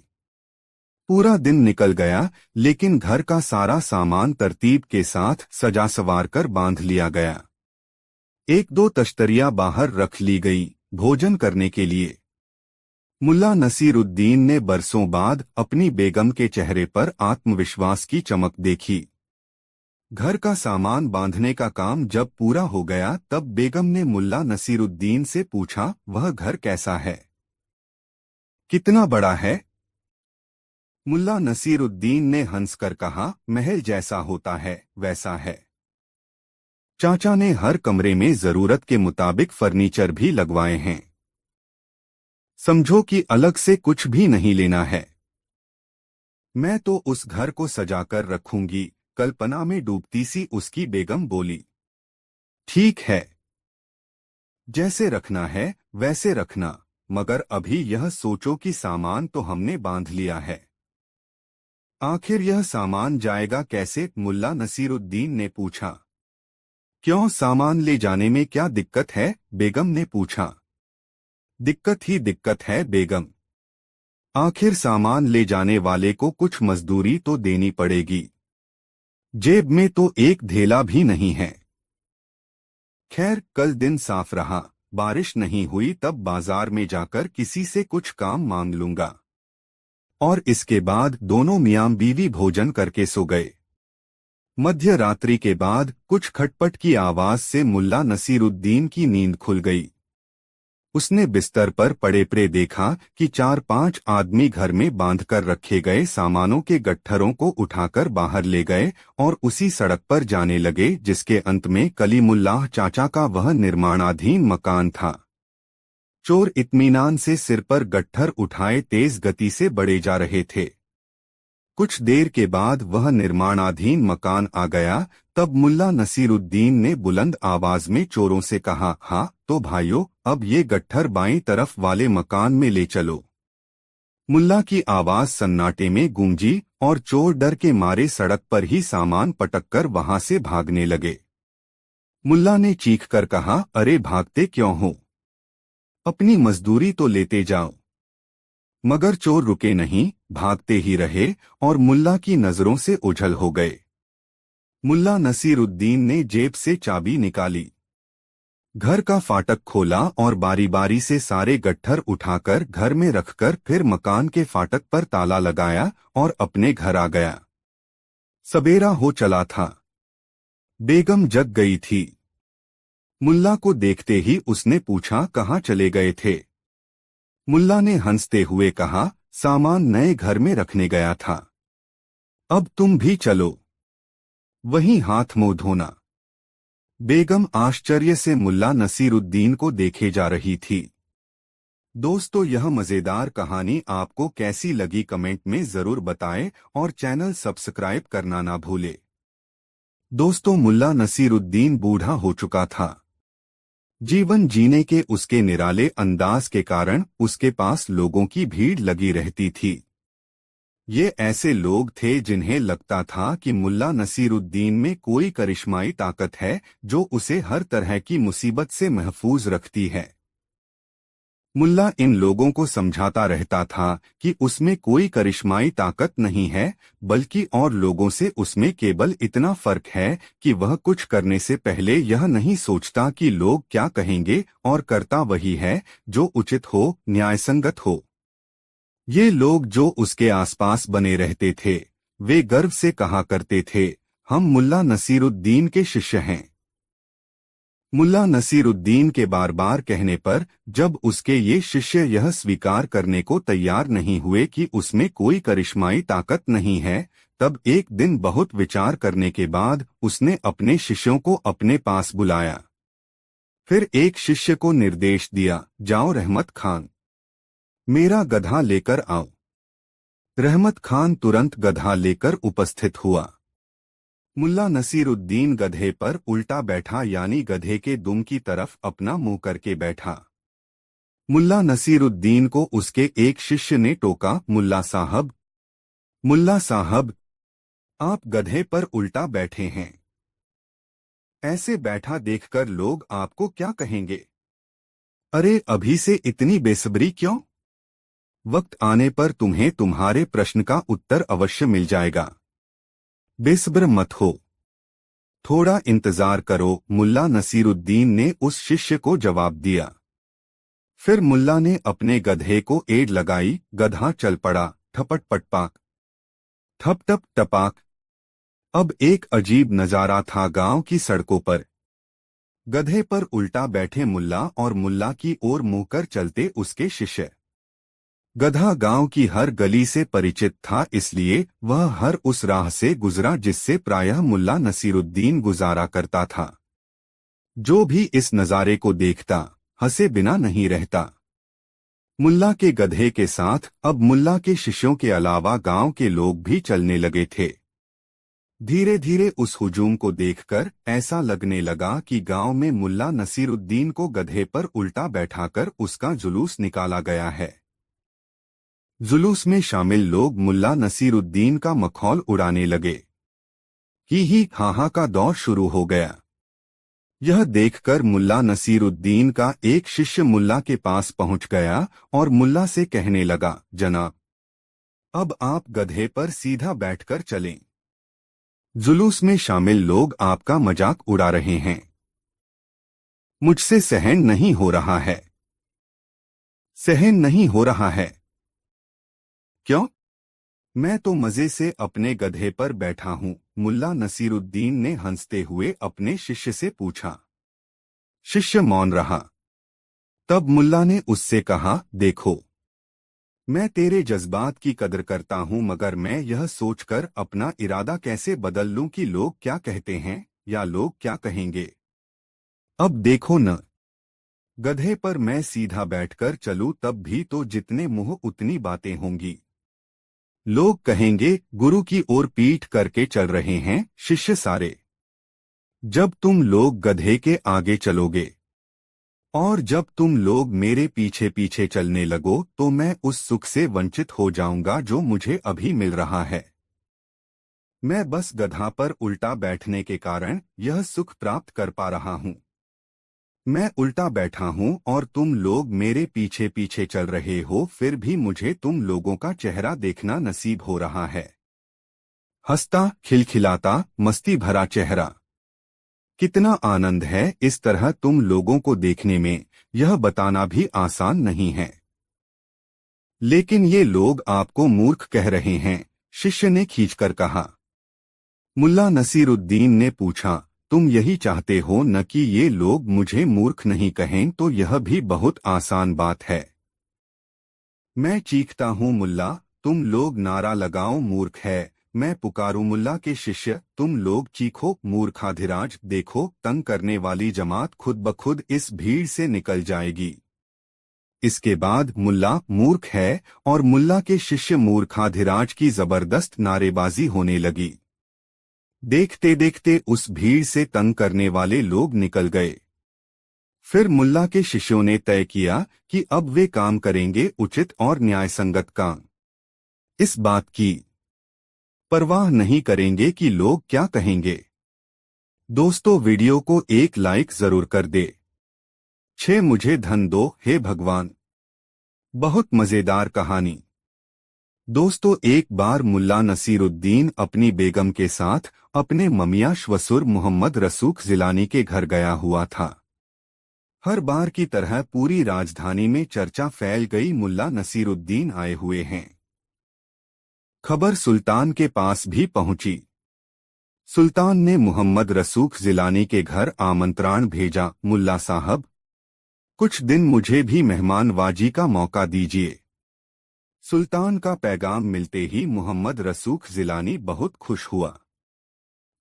Speaker 1: पूरा दिन निकल गया, लेकिन घर का सारा सामान तरतीब के साथ सजा सवार कर बांध लिया गया। एक दो तश्तरियां बाहर रख ली गई भोजन करने के लिए। मुल्ला नसीरुद्दीन ने बरसों बाद अपनी बेगम के चेहरे पर आत्मविश्वास की चमक देखी। घर का सामान बांधने का काम जब पूरा हो गया तब बेगम ने मुल्ला नसीरुद्दीन से पूछा, वह घर कैसा है? कितना बड़ा है? मुल्ला नसीरुद्दीन ने हंसकर कहा, महल जैसा होता है वैसा है। चाचा ने हर कमरे में जरूरत के मुताबिक फर्नीचर भी लगवाए हैं। समझो कि अलग से कुछ भी नहीं लेना है। मैं तो उस घर को सजाकर रखूंगी, कल्पना में डूबती सी उसकी बेगम बोली। ठीक है, जैसे रखना है वैसे रखना, मगर अभी यह सोचो कि सामान तो हमने बांध लिया है। आखिर यह सामान जाएगा कैसे? मुल्ला नसीरुद्दीन ने पूछा। क्यों, सामान ले जाने में क्या दिक्कत है? बेगम ने पूछा। दिक्कत ही दिक्कत है बेगम। आखिर सामान ले जाने वाले को कुछ मजदूरी तो देनी पड़ेगी। जेब में तो एक धेला भी नहीं है। खैर, कल दिन साफ रहा, बारिश नहीं हुई तब बाजार में जाकर किसी से कुछ काम मांग लूंगा। और इसके बाद दोनों मियां बीवी भोजन करके सो गए। मध्य रात्रि के बाद कुछ खटपट की आवाज से मुल्ला नसीरुद्दीन की नींद खुल गई। उसने बिस्तर पर पड़े पड़े देखा कि 4-5 आदमी घर में बांधकर रखे गए सामानों के गट्ठरों को उठाकर बाहर ले गए और उसी सड़क पर जाने लगे जिसके अंत में कलीमुल्लाह चाचा का वह निर्माणाधीन मकान था। चोर इत्मीनान से सिर पर गट्ठर उठाए तेज गति से बढ़े जा रहे थे। कुछ देर के बाद वह निर्माणाधीन मकान आ गया। तब मुल्ला नसीरुद्दीन ने बुलंद आवाज में चोरों से कहा, हाँ तो भाइयों, अब ये गट्ठर बाईं तरफ वाले मकान में ले चलो। मुल्ला की आवाज सन्नाटे में गूंजी और चोर डर के मारे सड़क पर ही सामान पटककर वहां से भागने लगे। मुल्ला ने चीख कर कहा, अरे भागते क्यों हो? अपनी मजदूरी तो लेते जाओ। मगर चोर रुके नहीं, भागते ही रहे और मुल्ला की नजरों से ओझल हो गए। मुल्ला नसीरुद्दीन ने जेब से चाबी निकाली, घर का फाटक खोला और बारी बारी से सारे गट्ठर उठाकर घर में रखकर फिर मकान के फाटक पर ताला लगाया और अपने घर आ गया। सबेरा हो चला था। बेगम जग गई थी। मुल्ला को देखते ही उसने पूछा, कहाँ चले गए थे? मुल्ला ने हंसते हुए कहा, सामान नए घर में रखने गया था। अब तुम भी चलो, वहीं हाथ मुंह धोना। बेगम आश्चर्य से मुल्ला नसीरुद्दीन को देखे जा रही थी। दोस्तों, यह मजेदार कहानी आपको कैसी लगी कमेंट में जरूर बताएं और चैनल सब्सक्राइब करना ना भूले। दोस्तों, मुल्ला नसीरुद्दीन बूढ़ा हो चुका था। जीवन जीने के उसके निराले अंदाज के कारण उसके पास लोगों की भीड़ लगी रहती थी। ये ऐसे लोग थे जिन्हें लगता था कि मुल्ला नसीरुद्दीन में कोई करिश्माई ताकत है जो उसे हर तरह की मुसीबत से महफूज रखती है। मुल्ला इन लोगों को समझाता रहता था कि उसमें कोई करिश्माई ताकत नहीं है, बल्कि और लोगों से उसमें केवल इतना फर्क है कि वह कुछ करने से पहले यह नहीं सोचता कि लोग क्या कहेंगे और करता वही है जो उचित हो, न्यायसंगत हो। ये लोग जो उसके आसपास बने रहते थे, वे गर्व से कहा करते थे, हम मुल्ला नसीरुद्दीन के शिष्य हैं। मुल्ला नसीरुद्दीन के बार बार कहने पर जब उसके ये शिष्य यह स्वीकार करने को तैयार नहीं हुए कि उसमें कोई करिश्माई ताकत नहीं है, तब एक दिन बहुत विचार करने के बाद उसने अपने शिष्यों को अपने पास बुलाया। फिर एक शिष्य को निर्देश दिया, जाओ रहमत खान, मेरा गधा लेकर आओ। रहमत खान तुरंत गधा लेकर उपस्थित हुआ। मुल्ला नसीरुद्दीन गधे पर उल्टा बैठा, यानी गधे के दुम की तरफ अपना मुंह करके बैठा। मुल्ला नसीरुद्दीन को उसके एक शिष्य ने टोका, मुल्ला साहब, आप गधे पर उल्टा बैठे हैं। ऐसे बैठा देखकर लोग आपको क्या कहेंगे? अरे अभी से इतनी बेसब्री क्यों? वक्त आने पर तुम्हें तुम्हारे प्रश्न का उत्तर अवश्य मिल जाएगा। बेसब्र मत हो, थोड़ा इंतजार करो, मुल्ला नसीरुद्दीन ने उस शिष्य को जवाब दिया। फिर मुल्ला ने अपने गधे को एड़ लगाई, गधा चल पड़ा, ठपट पटपाक, ठप टप टपाक। अब एक अजीब नजारा था गांव की सड़कों पर। गधे पर उल्टा बैठे मुल्ला और मुल्ला की ओर मुंह कर चलते उसके शिष्य। गधा गांव की हर गली से परिचित था, इसलिए वह हर उस राह से गुजरा जिससे प्रायः मुल्ला नसीरुद्दीन गुजारा करता था। जो भी इस नज़ारे को देखता, हंसे बिना नहीं रहता। मुल्ला के गधे के साथ अब मुल्ला के शिष्यों के अलावा गांव के लोग भी चलने लगे थे। धीरे धीरे उस हुजूम को देखकर ऐसा लगने लगा कि गांव में मुल्ला नसीरुद्दीन को गधे पर उल्टा बैठाकर उसका जुलूस निकाला गया है। जुलूस में शामिल लोग मुल्ला नसीरुद्दीन का मखौल उड़ाने लगे। ही हाहा का दौर शुरू हो गया। यह देखकर मुल्ला नसीरुद्दीन का एक शिष्य मुल्ला के पास पहुंच गया और मुल्ला से कहने लगा, जनाब, अब आप गधे पर सीधा बैठकर चलें। जुलूस में शामिल लोग आपका मजाक उड़ा रहे हैं। मुझसे सहन नहीं हो रहा है। सहन नहीं हो रहा है। क्यों? मैं तो मजे से अपने गधे पर बैठा हूँ, मुल्ला नसीरुद्दीन ने हंसते हुए अपने शिष्य से पूछा। शिष्य मौन रहा। तब मुल्ला ने उससे कहा, देखो, मैं तेरे जज्बात की कदर करता हूँ, मगर मैं यह सोचकर अपना इरादा कैसे बदल लूं कि लोग क्या कहते हैं या लोग क्या कहेंगे। अब देखो न, गधे पर मैं सीधा बैठकर चलूं तब भी तो जितने मुंह उतनी बातें होंगी। लोग कहेंगे, गुरु की ओर पीठ करके चल रहे हैं शिष्य सारे। जब तुम लोग गधे के आगे चलोगे और जब तुम लोग मेरे पीछे पीछे चलने लगो तो मैं उस सुख से वंचित हो जाऊंगा जो मुझे अभी मिल रहा है। मैं बस गधा पर उल्टा बैठने के कारण यह सुख प्राप्त कर पा रहा हूँ। मैं उल्टा बैठा हूँ और तुम लोग मेरे पीछे पीछे चल रहे हो, फिर भी मुझे तुम लोगों का चेहरा देखना नसीब हो रहा है। हंसता, खिलखिलाता, मस्ती भरा चेहरा। कितना आनंद है इस तरह तुम लोगों को देखने में, यह बताना भी आसान नहीं है। लेकिन ये लोग आपको मूर्ख कह रहे हैं, शिष्य ने खींचकर कहा। मुल्ला नसीरुद्दीन ने पूछा, तुम यही चाहते हो न कि ये लोग मुझे मूर्ख नहीं कहें? तो यह भी बहुत आसान बात है। मैं चीखता हूँ मुल्ला, तुम लोग नारा लगाओ मूर्ख है। मैं पुकारूं मुल्ला के शिष्य, तुम लोग चीखो मूर्खाधिराज। देखो, तंग करने वाली जमात खुद ब खुद इस भीड़ से निकल जाएगी। इसके बाद मुल्ला मूर्ख है और मुल्ला के शिष्य मूर्खाधिराज की जबरदस्त नारेबाजी होने लगी। देखते देखते उस भीड़ से तंग करने वाले लोग निकल गए। फिर मुल्ला के शिष्यों ने तय किया कि अब वे काम करेंगे उचित और न्यायसंगत काम। इस बात की परवाह नहीं करेंगे कि लोग क्या कहेंगे। दोस्तों, वीडियो को एक लाइक जरूर कर दे। 6 मुझे धन दो हे भगवान। बहुत मजेदार कहानी। दोस्तों, एक बार मुल्ला नसीरुद्दीन अपनी बेगम के साथ अपने ममिया श्वसुर मोहम्मद रसूख जिलानी के घर गया हुआ था। हर बार की तरह पूरी राजधानी में चर्चा फैल गई, मुल्ला नसीरुद्दीन आए हुए हैं। खबर सुल्तान के पास भी पहुंची। सुल्तान ने मोहम्मद रसूख जिलानी के घर आमंत्रण भेजा, मुल्ला साहब, कुछ दिन मुझे भी मेहमानवाजी का मौका दीजिए। सुल्तान का पैगाम मिलते ही मोहम्मद रसूख जिलानी बहुत खुश हुआ।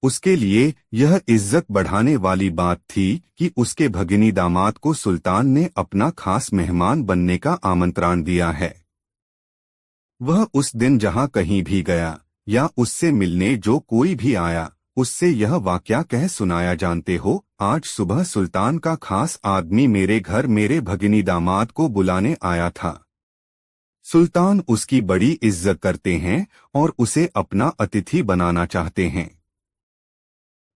Speaker 1: उसके लिए यह इज्जत बढ़ाने वाली बात थी कि उसके भगिनी दामाद को सुल्तान ने अपना खास मेहमान बनने का आमंत्रण दिया है। वह उस दिन जहां कहीं भी गया या उससे मिलने जो कोई भी आया, उससे यह वाकया कह सुनाया, जानते हो, आज सुबह सुल्तान का खास आदमी मेरे घर मेरे भगिनी दामाद को बुलाने आया था। सुल्तान उसकी बड़ी इज्जत करते हैं और उसे अपना अतिथि बनाना चाहते हैं।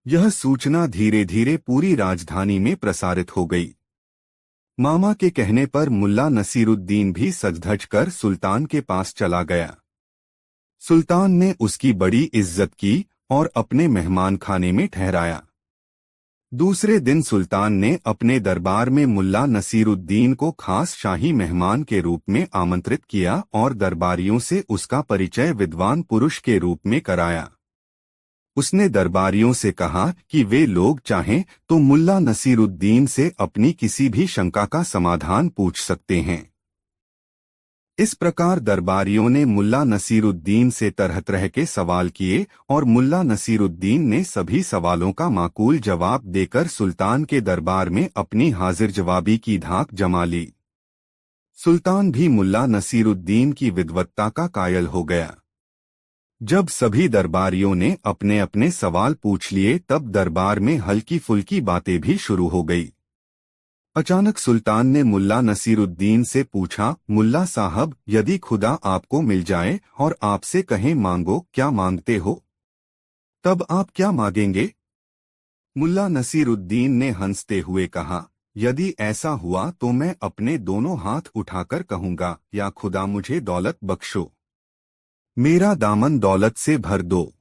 Speaker 1: यह सूचना धीरे धीरे पूरी राजधानी में प्रसारित हो गई। मामा के कहने पर मुल्ला नसीरुद्दीन भी सज-धज कर सुल्तान के पास चला गया। सुल्तान ने उसकी बड़ी इज्जत की और अपने मेहमान खाने में ठहराया। दूसरे दिन सुल्तान ने अपने दरबार में मुल्ला नसीरुद्दीन को खास शाही मेहमान के रूप में आमंत्रित किया और दरबारियों से उसका परिचय विद्वान पुरुष के रूप में कराया। उसने दरबारियों से कहा कि वे लोग चाहें तो मुल्ला नसीरुद्दीन से अपनी किसी भी शंका का समाधान पूछ सकते हैं। इस प्रकार दरबारियों ने मुल्ला नसीरुद्दीन से तरह तरह के सवाल किए और मुल्ला नसीरुद्दीन ने सभी सवालों का माकूल जवाब देकर सुल्तान के दरबार में अपनी हाजिर जवाबी की धाक जमा ली। सुल्तान भी मुल्ला नसीरुद्दीन की विद्वत्ता का कायल हो गया। जब सभी दरबारियों ने अपने अपने सवाल पूछ लिए तब दरबार में हल्की फुल्की बातें भी शुरू हो गई। अचानक सुल्तान ने मुल्ला नसीरुद्दीन से पूछा, मुल्ला साहब, यदि खुदा आपको मिल जाए और आपसे कहे मांगो, क्या मांगते हो? तब आप क्या मांगेंगे? मुल्ला नसीरुद्दीन ने हंसते हुए कहा, यदि ऐसा हुआ तो मैं अपने दोनों हाथ उठाकर कहूंगा, या खुदा मुझे दौलत बख्शो, मेरा दामन दौलत से भर दो।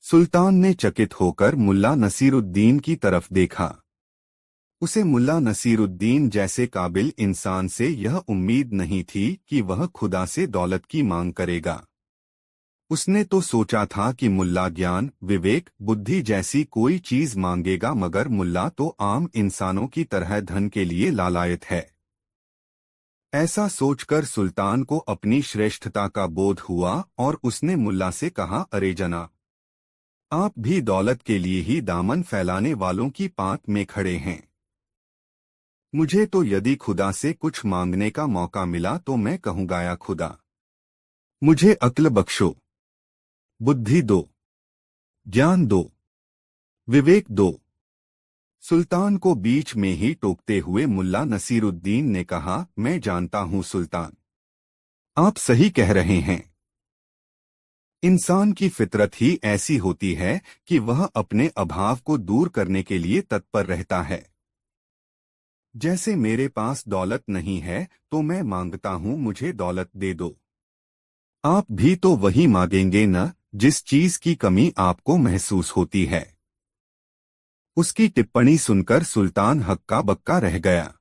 Speaker 1: सुल्तान ने चकित होकर मुल्ला नसीरुद्दीन की तरफ देखा। उसे मुल्ला नसीरुद्दीन जैसे काबिल इंसान से यह उम्मीद नहीं थी कि वह खुदा से दौलत की मांग करेगा। उसने तो सोचा था कि मुल्ला ज्ञान, विवेक, बुद्धि जैसी कोई चीज मांगेगा, मगर मुल्ला तो आम इंसानों की तरह धन के लिए लालायत है। ऐसा सोचकर सुल्तान को अपनी श्रेष्ठता का बोध हुआ और उसने मुल्ला से कहा, अरे जना, आप भी दौलत के लिए ही दामन फैलाने वालों की पांत में खड़े हैं। मुझे तो यदि खुदा से कुछ मांगने का मौका मिला तो मैं कहूँगा, या खुदा, मुझे अक्ल बख्शो, बुद्धि दो, ज्ञान दो, विवेक दो। सुल्तान को बीच में ही टोकते हुए मुल्ला नसीरुद्दीन ने कहा, मैं जानता हूँ सुल्तान, आप सही कह रहे हैं। इंसान की फितरत ही ऐसी होती है कि वह अपने अभाव को दूर करने के लिए तत्पर रहता है। जैसे मेरे पास दौलत नहीं है तो मैं मांगता हूँ, मुझे दौलत दे दो। आप भी तो वही मांगेंगे न, जिस चीज की कमी आपको महसूस होती है। उसकी टिप्पणी सुनकर सुल्तान हक्का बक्का रह गया।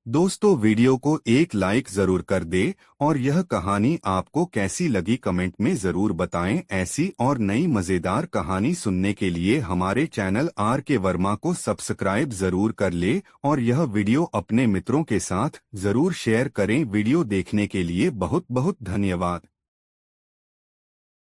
Speaker 1: दोस्तों, वीडियो को एक लाइक जरूर कर दे और यह कहानी आपको कैसी लगी कमेंट में जरूर बताएं। ऐसी और नई मजेदार कहानी सुनने के लिए हमारे चैनल आर के वर्मा को सब्सक्राइब जरूर कर ले और यह वीडियो अपने मित्रों के साथ जरूर शेयर करें। वीडियो देखने के लिए बहुत बहुत धन्यवाद।